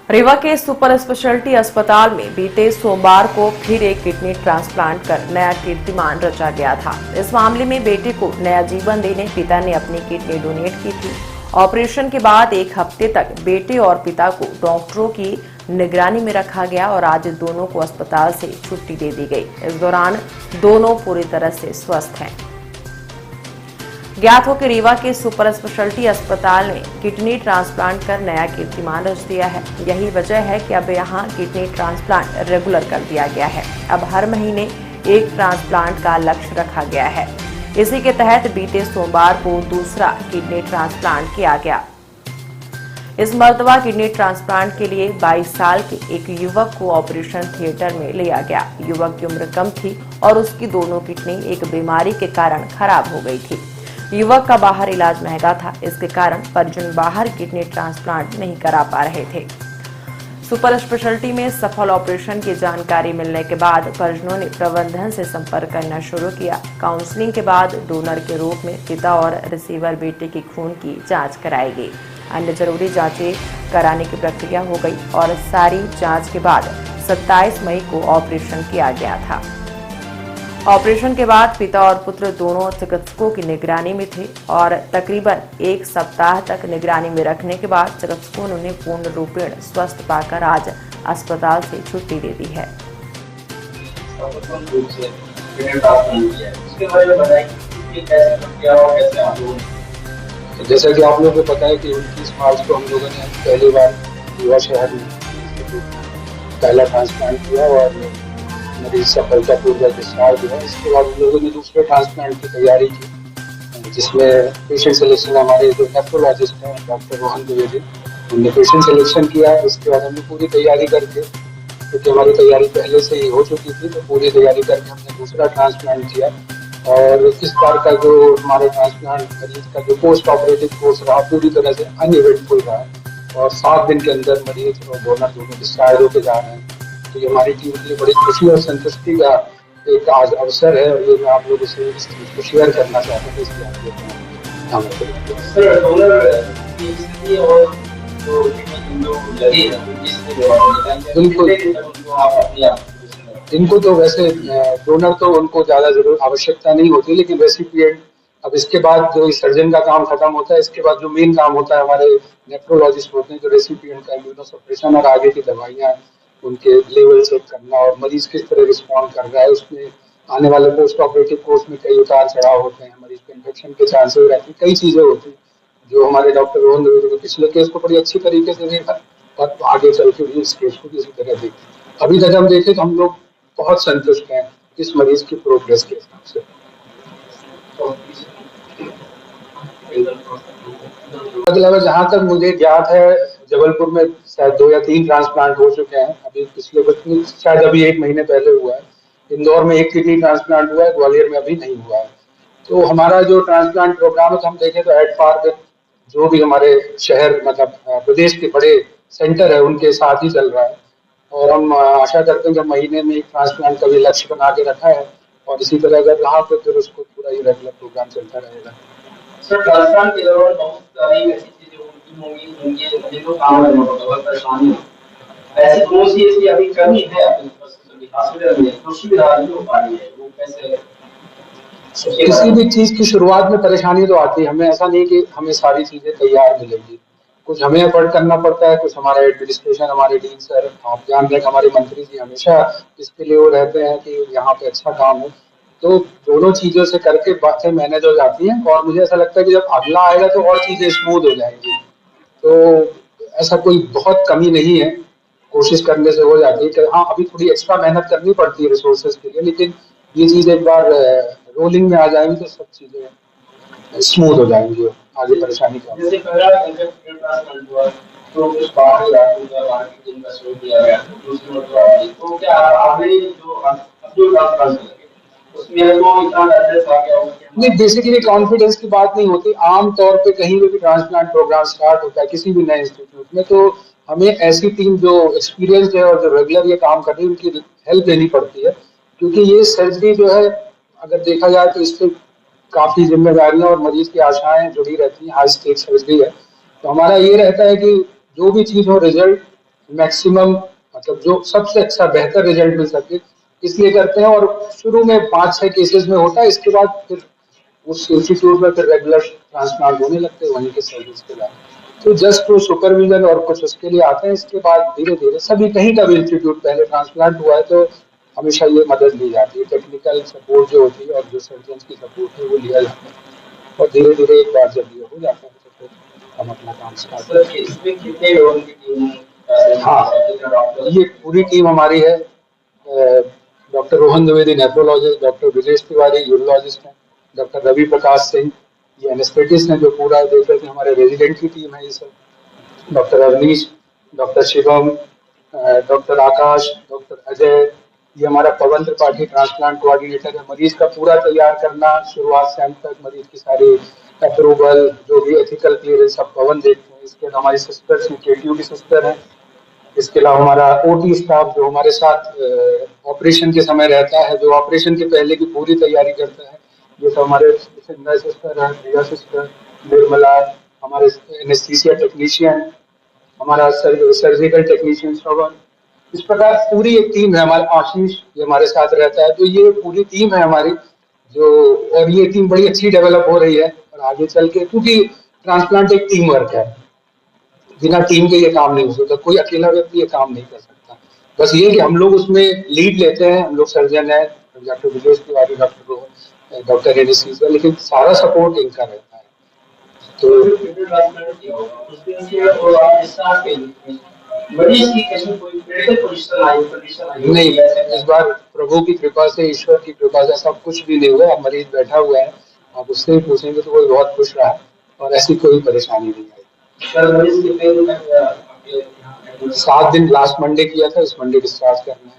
रीवा के super speciality अस्पताल में बीते सोमवार को फिर एक किडनी ट्रांसप्लांट कर नया कीर्तिमान रचा गया था। इस मामले में बेटे को नया जीवन देने पिता ने अपनी किडनी डोनेट की थी। ऑपरेशन के बाद एक हफ्ते तक बेटे और पिता को डॉक्टरों की निगरानी में रखा गया और आज दोनों को अस्पताल से छुट्टी दे दी गई। इस दौरान दोनों पूरी तरह से स्वस्थ हैं। ज्ञात हो कि रीवा के सुपर स्पेशलिटी अस्पताल ने किडनी ट्रांसप्लांट कर नया कीर्तिमान रच दिया है। यही वजह है कि अब यहां किडनी ट्रांसप्लांट रेगुलर कर दिया गया है। अब हर महीने एक ट्रांसप्लांट का लक्ष्य रखा गया है। इसी के तहत बीते सोमवार को दूसरा किडनी ट्रांसप्लांट किया गया। इस मर्तबा किडनी ट्रांसप्लांट के लिए 22 साल के एक युवक को ऑपरेशन थिएटर में लिया गया। युवक की उम्र कम थी और उसकी दोनों किडनी एक बीमारी के कारण खराब हो गई थी। युवक का बाहर इलाज महंगा था, इसके कारण परिजन बाहर किडनी ट्रांसप्लांट नहीं करा पा रहे थे। सुपर स्पेशलिटी में सफल ऑपरेशन की जानकारी मिलने के बाद परिजनों ने प्रबंधन से संपर्क करना शुरू किया। काउंसलिंग के बाद डोनर के रूप में पिता और रिसीवर बेटे की खून की जांच कराई गई। अन्य जरूरी जांचें कराने की प्रक्रिया हो गई और सारी जांच के बाद 27 मई को ऑपरेशन किया गया था। ऑपरेशन के बाद पिता और पुत्र दोनों चिकित्सकों की निगरानी में थे और तकरीबन एक सप्ताह तक निगरानी में रखने के बाद चिकित्सकों ने उन्हें पूर्ण रूपेण स्वस्थ पाकर आज अस्पताल से छुट्टी दे दी है। जैसा कि आप लोगों को पता है कि 29 मार्च को हम लोगों ने पहली बार रीवा शहर में पहला ट्रांसप्लांट किया और मरीज सफलतापूर्वक डिस्चार्ज हुआ। इसके बाद हम लोगों ने दूसरे ट्रांसप्लांट की तैयारी की, जिसमें पेशेंट सिलेक्शन हमारे जो नेफ्रोलॉजिस्ट हैं डॉक्टर रोहन द्विवेदी, उनने पेशेंट सिलेक्शन किया। इसके बाद हमने पूरी तैयारी करके, क्योंकि हमारी तैयारी पहले से ही हो चुकी थी, तो पूरी तैयारी करके हमने दूसरा ट्रांसप्लांट किया। और इस बार का जो हमारे ट्रांसप्लांट मरीज का जो पोस्ट ऑपरेटिव कोर्स रहा पूरी तरह से अनइवेंटफुल रहा और 7 दिन के अंदर मरीज और डोनर दोनों डिस्चार्ज होकर जा रहे हैं। तो ये हमारी टीम के लिए बड़ी खुशी और संतुष्टि का एक आज अवसर है और ये मैं आप लोगों से इस चीज को शेयर करना चाहता हूँ। इसलिए इनको तो वैसे डोनर तो उनको ज्यादा जरूर आवश्यकता नहीं होती, लेकिन रेसिपिएंट अब इसके बाद जो सर्जन का काम खत्म होता है, इसके बाद जो मेन काम होता है हमारे नेफ्रोलॉजिस्ट होते हैं, जो रेसिपिएंट का इम्यूनोसप्रेशन और आगे की दवाइयाँ उनके लेवल चेक करना और मरीज किस तरह रिस्पॉन्ड कर रहा है। उसमें आने वाले पोस्ट ऑपरेटिव कोर्स में कई उतार चढ़ाव होते हैं, मरीज के इन्फेक्शन के चांसेस रहते हैं, कई चीजें होती हैं जो हमारे डॉक्टर रोहन द्विवेदी ने पिछले केस को बड़ी अच्छी तरीके से देखा और आगे चल के भी इस केस को किसी तरह देखा। अभी तक हम देखें तो हम लोग बहुत संतुष्ट हैं इस मरीज की प्रोग्रेस के हिसाब से। अगला जहां तक मुझे ज्ञात है जबलपुर में शायद 2 या 3 ट्रांसप्लांट हो चुके हैं। अभी पिछले कुछ शायद अभी 1 महीने पहले हुआ है। इंदौर में 1 किडनी ट्रांसप्लांट हुआ है, ग्वालियर में अभी नहीं हुआ है। तो हमारा जो ट्रांसप्लांट प्रोग्राम है, हम देखें तो एट पार जो भी हमारे शहर मतलब प्रदेश के बड़े सेंटर है उनके साथ ही चल रहा है और हम आशा करते हैं कि महीने में एक ट्रांसप्लांट का भी लक्ष्य बना के रखा है और इसी तरह अगर रहा तो फिर उसको पूरा ही रेगुलर प्रोग्राम चलता रहेगा। सर, ट्रांसप्लांट के दौरान बहुत सारी ऐसी चीजें होंगी जिनको काम करना पड़ता है, परेशानी ऐसी कौन सी ऐसी अभी कमी है अपने हॉस्पिटल में जो सुविधा नहीं हो पा रही है, वो कैसे? किसी भी चीज की शुरुआत में परेशानी तो आती है, हमें ऐसा नहीं कि हमें सारी चीजें तैयार मिलेंगी, कुछ हमें एफर्ट करना पड़ता है, कुछ हमारा एडमिनिस्ट्रेशन, हमारे डीन सर, आप जान रहे हैं हमारे मंत्री जी हमेशा इसके लिए वो रहते हैं कि यहाँ पे अच्छा काम हो। तो दोनों चीजों से करके बातें मैनेज हो जाती हैं और मुझे ऐसा लगता है कि जब अगला आएगा तो और चीजें स्मूथ हो जाएंगी। तो ऐसा कोई बहुत कमी नहीं है, कोशिश करने से हो जाती है कि हाँ अभी थोड़ी एक्स्ट्रा मेहनत करनी पड़ती है रिसोर्सेज के लिए, लेकिन ये चीज एक बार रोलिंग में आ जाएंगी तो सब चीजें स्मूथ हो जाएंगी, आगे परेशानी का। जैसे पहला ट्रांसप्लांट हुआ तो कुछ बाहर की टीम का सहयोग दिया गया, दूसरी मतलब तो क्या आपने जो ट्रांसप्लांट उसमें तो इतना एड्रेस आ गया नहीं, बेसिकली कॉन्फिडेंस की बात नहीं होती। आम तौर पे कहीं भी ट्रांसप्लांट प्रोग्राम स्टार्ट होता है किसी भी नए इंस्टीट्यूट में, तो हमें ऐसी टीम जो एक्सपीरियंस्ड है और जो रेगुलर ये काम कर रही है उनकी हेल्प लेनी पड़ती है, क्योंकि ये सर्जरी जो है अगर देखा जाए तो इससे काफी जिम्मेदारियां और मरीज की आशाएं जुड़ी रहती हैं। हाई स्टेक सर्जरी है, तो हमारा ये रहता है कि जो भी चीज हो रिजल्ट मैक्सिमम मतलब जो सबसे अच्छा बेहतर रिजल्ट मिल सके इसलिए करते हैं। और शुरू में 5-6 केसेस में होता है, इसके बाद फिर उस इंस्टीट्यूट में फिर रेगुलर ट्रांसप्लांट होने लगते हैं वहीं के सर्विस के बाद। तो जस्ट वो सुपरविजन और कुछ उसके लिए आते हैं, इसके बाद धीरे धीरे सभी कहीं का भी इंस्टीट्यूट पहले ट्रांसप्लांट हुआ है तो हमेशा ये मदद ली जाती है, टेक्निकल सपोर्ट जो होती है और जो सर्जन की सपोर्ट है वो लिया जाता है। और धीरे धीरे एक बार जब ये हो जाता है तो फिर हम अपना काम स्टार्ट सर इसमें कितने लोगों की टीम हाँ, ये पूरी टीम हमारी है। Doctor Rohan Dwivedi nephrologist, doctor Brajesh Tiwari urologist हैं, डॉक्टर रवि प्रकाश सिंह ये एनेस्थेटिस्ट हैं जो पूरा देख रहे थे, हमारे रेजिडेंट की टीम है ये सब, doctor Avnish, doctor Shivam, doctor Akash, doctor Ajay, ये हमारा पवन त्रिपाठी ट्रांसप्लांट कोऑर्डिनेटर है। मरीज का पूरा तैयार करना शुरुआत से अंत तक, मरीज की सारी अप्रूवल जो भी एथिकल क्लियरेंस सब पवन देखते हैं। इसके अलावा हमारी सिस्टर्स हैं, केटीयू की सिस्टर है। इसके अलावा हमारा ओटी स्टाफ जो हमारे साथ ऑपरेशन के समय रहता है, जो ऑपरेशन के पहले की पूरी तैयारी करता है, ये तो हमारे सिंधा सिस्टर है, प्रिया सिस्टर, निर्मला, हमारे एनेस्थीसिया टेक्नीशियन, हमारा सर्जिकल टेक्नीशियन श्रवण। इस प्रकार पूरी एक टीम है। हमारा आशीष ये हमारे साथ रहता है। तो ये पूरी टीम है हमारी जो, और ये टीम बड़ी अच्छी डेवलप हो रही है और आगे चल के, क्योंकि ट्रांसप्लांट एक टीम वर्क है, बिना टीम के ये काम नहीं हो सकता, कोई अकेला व्यक्ति ये काम नहीं कर सकता। बस ये कि हम लोग उसमें लीड लेते हैं, हम लोग सर्जन है, doctor Brajesh Tiwari, doctor Rohan, doctor anaesthesia, लेकिन सारा सपोर्ट इनका रहता है। तो नहीं, इस बार प्रभु की कृपा से, ईश्वर की कृपा से सब कुछ भी नहीं हुआ। अब मरीज बैठा हुआ है, आप उससे ही पूछेंगे तो वो बहुत खुश रहा और ऐसी कोई परेशानी नहीं आई। 7 दिन लास्ट मंडे किया था, इस मंडे डिस्चार्ज करना है।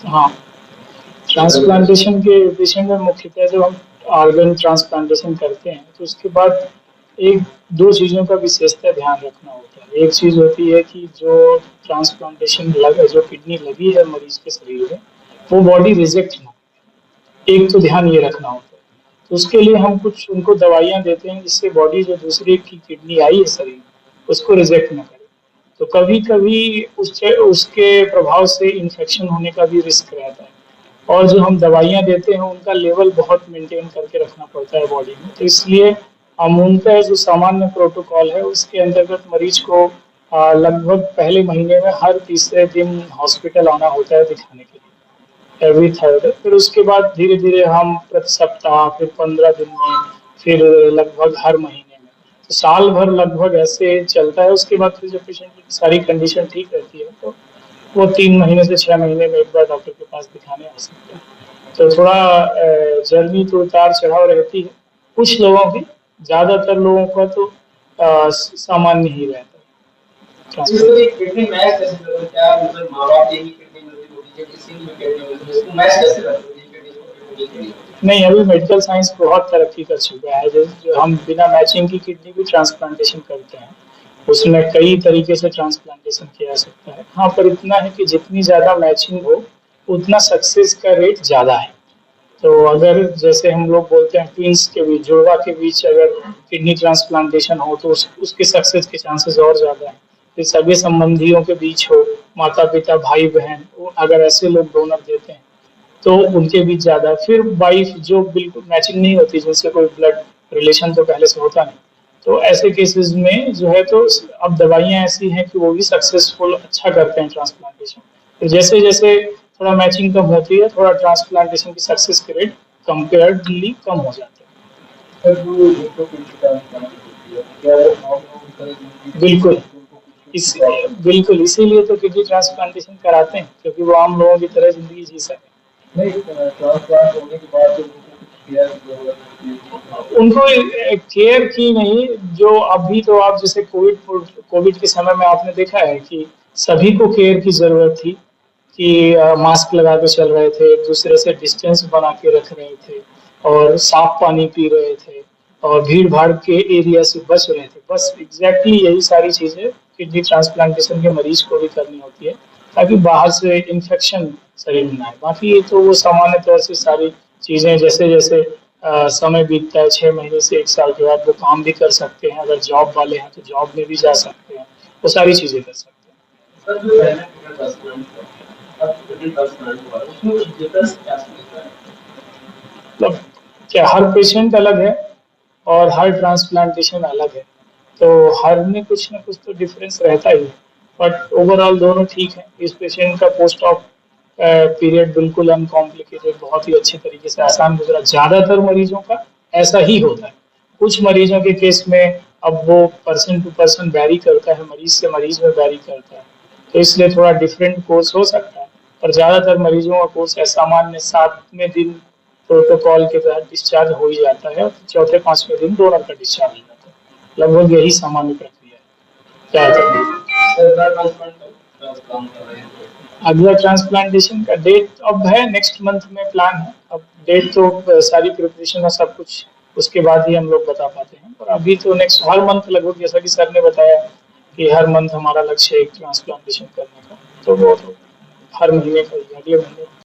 हाँ, ट्रांसप्लांटेशन के विषय में मुख्यतः जब हम ऑर्गन ट्रांसप्लांटेशन करते हैं तो उसके बाद एक दो चीज़ों का विशेषता ध्यान रखना होता है। एक चीज़ होती है कि जो ट्रांसप्लांटेशन जो किडनी लगी है मरीज के शरीर में वो बॉडी रिजेक्ट ना, एक तो ध्यान ये रखना होता है। तो उसके लिए हम कुछ उनको दवाइयाँ देते हैं जिससे बॉडी जो दूसरे की किडनी आई है शरीर उसको रिजेक्ट ना करे। तो कभी कभी उसके प्रभाव से इन्फेक्शन होने का भी रिस्क रहता है, और जो हम दवाइयाँ देते हैं उनका लेवल बहुत मेंटेन करके रखना पड़ता है बॉडी में। तो इसलिए अमूमतः जो सामान्य प्रोटोकॉल है उसके अंतर्गत मरीज को लगभग पहले महीने में हर तीसरे दिन हॉस्पिटल आना होता है दिखाने के लिए, एवरी थर्ड। फिर उसके बाद धीरे धीरे हम प्रति सप्ताह, फिर 15 दिन में, फिर लगभग हर महीने में, तो साल भर लगभग ऐसे चलता है। उसके बाद फिर जब पेशेंट की सारी कंडीशन ठीक रहती है तो वो 3 महीने से 6 महीने में एक बार डॉक्टर के पास दिखाने आ सकते हैं। तो थोड़ा जर्नी तो उतार चढ़ाव रहती है कुछ लोगों की, ज़्यादातर लोगों का तो सामान्य ही रहता है। नहीं, अभी मेडिकल साइंस बहुत तरक्की कर चुका है। जो हम बिना मैचिंग की किडनी भी ट्रांसप्लांटेशन करते हैं, उसमें कई तरीके से ट्रांसप्लांटेशन किया जा सकता है। हाँ, पर इतना है कि जितनी ज़्यादा मैचिंग हो उतना सक्सेस का रेट ज़्यादा है। तो अगर जैसे हम लोग बोलते हैं ट्विंस के बीच, जुड़वा के बीच अगर किडनी ट्रांसप्लांटेशन हो तो उसके सक्सेस के चांसेस और ज़्यादा हैं। फिर सगे संबंधियों के बीच हो, माता पिता भाई बहन, अगर ऐसे लोग डोनर देते हैं तो उनके बीच ज़्यादा। फिर वाइफ जो बिल्कुल मैचिंग नहीं होती, जिनसे कोई ब्लड रिलेशन तो पहले से होता नहीं, तो ऐसे केसेस में जो है तो अब दवाइयाँ ऐसी हैं कि वो भी सक्सेसफुल अच्छा करते हैं ट्रांसप्लांटेशन। तो जैसे जैसे थोड़ा मैचिंग कम होती है, थोड़ा ट्रांसप्लांटेशन की सक्सेस के रेट कंपेयरली कम हो जाते हैं। बिल्कुल बिल्कुल इसीलिए तो किडनी ट्रांसप्लांटेशन कराते हैं, क्योंकि वो आम लोगों की तरह जिंदगी जी सके। उनको केयर की नहीं, जो अभी तो आप जैसे कोविड के समय में आपने देखा है कि सभी को केयर की जरूरत थी कि मास्क लगा के चल रहे थे, एक दूसरे से डिस्टेंस बना के रख रहे थे और साफ पानी पी रहे थे और भीड़ भाड़ के एरिया से बच रहे थे। बस एग्जैक्टली यही सारी चीजें किडनी ट्रांसप्लांटेशन के मरीज को भी करनी होती है ताकि बाहर से इन्फेक्शन शरीर में आए। बाकी ये तो वो सामान्य तौर से सारी चीजें जैसे जैसे समय बीतता है 6 महीने से 1 साल के बाद वो काम भी कर सकते हैं। अगर जॉब वाले हैं तो जॉब में भी जा सकते हैं, वो सारी चीजें कर सकते हैं। सर जो है ट्रांसप्लांट अब किडनी ट्रांसप्लांट हुआ उसमें डिफरेंस क्या समझता है? मतलब क्या हर पेशेंट अलग है और हर ट्रांसप्लांटेशन अलग है, तो हर में कुछ ना कुछ तो डिफरेंस रहता ही है, बट ओवरऑल दोनों ठीक है। इस पेशेंट का पोस्ट ऑप पीरियड बिल्कुल अनकॉम्प्लिकेटेड, बहुत ही अच्छे तरीके से आसान गुजरा। ज़्यादातर मरीजों का ऐसा ही होता है। कुछ मरीजों के केस में अब वो पर्सन टू पर्सन वैरी करता है, मरीज से मरीज में वैरी करता है, तो इसलिए थोड़ा डिफरेंट कोर्स हो सकता है। पर ज़्यादातर मरीजों का कोर्स ऐसा सामान्य 7वें दिन प्रोटोकॉल के तहत डिस्चार्ज हो ही जाता है, और चौथे 5वें दिन डोनर का डिस्चार्ज हो जाता है। लगभग यही सामान्य प्रक्रिया है। क्या सरकार ट्रांसप्लांट कर रहे हैं अगला ट्रांसप्लांटेशन का डेट अब है, नेक्स्ट मंथ में प्लान है। अब डेट तो सारी प्रिपरेशन और सब कुछ उसके बाद ही हम लोग बता पाते हैं, और अभी तो नेक्स्ट हर मंथ लगभग, जैसा कि सर ने बताया कि हर मंथ हमारा लक्ष्य है एक ट्रांसप्लांटेशन करने का, तो वो तो हर महीने का ही, अगले महीने